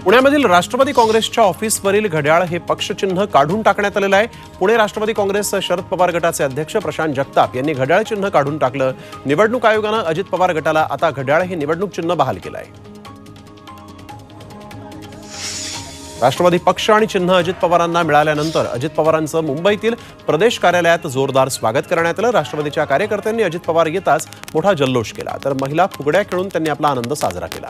पुण्यामधील राष्ट्रवादी काँग्रेसच्या ऑफिसवरील घड्याळ हे पक्षचिन्ह काढून टाकण्यात आलेलं आहे। पुणे राष्ट्रवादी काँग्रेस शरद पवार गटाचे अध्यक्ष प्रशांत जगताप यांनी घड्याळ चिन्ह काढून टाकलं। निवडणूक आयोगानं अजित पवार गटाला आता घड्याळ हे निवडणूक चिन्ह बहाल केलं आहे। राष्ट्रवादी पक्ष आणि चिन्ह अजित पवारांना मिळाल्यानंतर अजित पवारांचं मुंबईतील प्रदेश कार्यालयात जोरदार स्वागत करण्यात आलं। राष्ट्रवादीच्या कार्यकर्त्यांनी अजित पवार येताच मोठा जल्लोष केला, तर महिला फुगड्या खेळून त्यांनी आपला आनंद साजरा केला।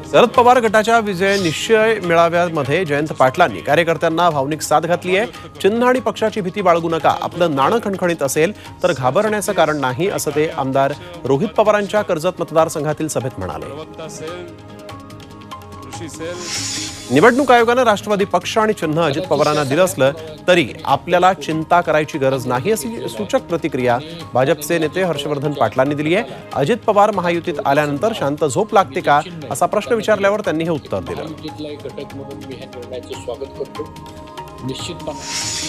शरद पवार गटाच्या विजय निश्चय मेळाव्यामध्ये जयंत पाटलांनी कार्यकर्त्यांना भावनिक साथ घातली आहे। चिन्ह आणि पक्षाची भीती बाळगू नका, आपलं नाणं खणखणीत असेल तर घाबरण्याचं कारण नाही, असं ते आमदार रोहित पवारांच्या कर्जत मतदारसंघातील सभेत म्हणाले। निवडणूक आयोगानं राष्ट्रवादी पक्ष आणि चिन्ह अजित पवारांना दिलं असलं तरी आपल्याला चिंता करायची गरज नाही, अशी सूचक प्रतिक्रिया भाजपचे नेते हर्षवर्धन पाटलांनी दिली आहे। अजित पवार महायुतीत आल्यानंतर शांत झोप लागते का, असा प्रश्न विचारल्यावर त्यांनी हे उत्तर दिलं।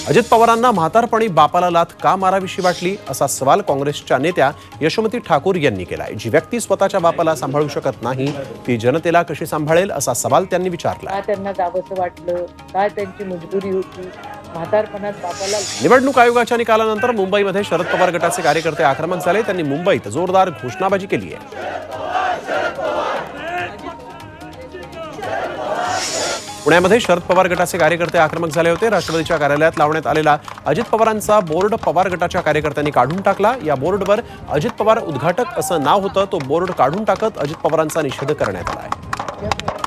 अजित पवारांना म्हातारपणी बापाला लाथ का मारावीशी वाटली, असा सवाल काँग्रेसच्या नेत्या यशोमती ठाकूर यांनी केलाय। जी व्यक्ती स्वतःच्या बापाला सांभाळू शकत नाही ती जनतेला कशी सांभाळेल, असा सवाल त्यांनी विचारला। त्यांना जावंसं वाटलं, काय त्यांची मजबुरी होती म्हातारपणात बापाला। निवडणूक आयोगाच्या निकालानंतर मुंबईमध्ये शरद पवार गटाचे कार्यकर्ते आक्रमक झाले। त्यांनी मुंबईत जोरदार घोषणाबाजी केली आहे। पुण्यामध्ये शरद पवार गटाचे कार्यकर्ते आक्रमक झाले होते। राष्ट्रवादीच्या कार्यालयात लावण्यात आलेला अजित पवारांचा बोर्ड पवार गटाच्या कार्यकर्त्यांनी काढून टाकला। या बोर्डवर अजित पवार उद्घाटक असं नाव होतं, तो बोर्ड काढून टाकत अजित पवारांचा निषेध करण्यात आला आहे।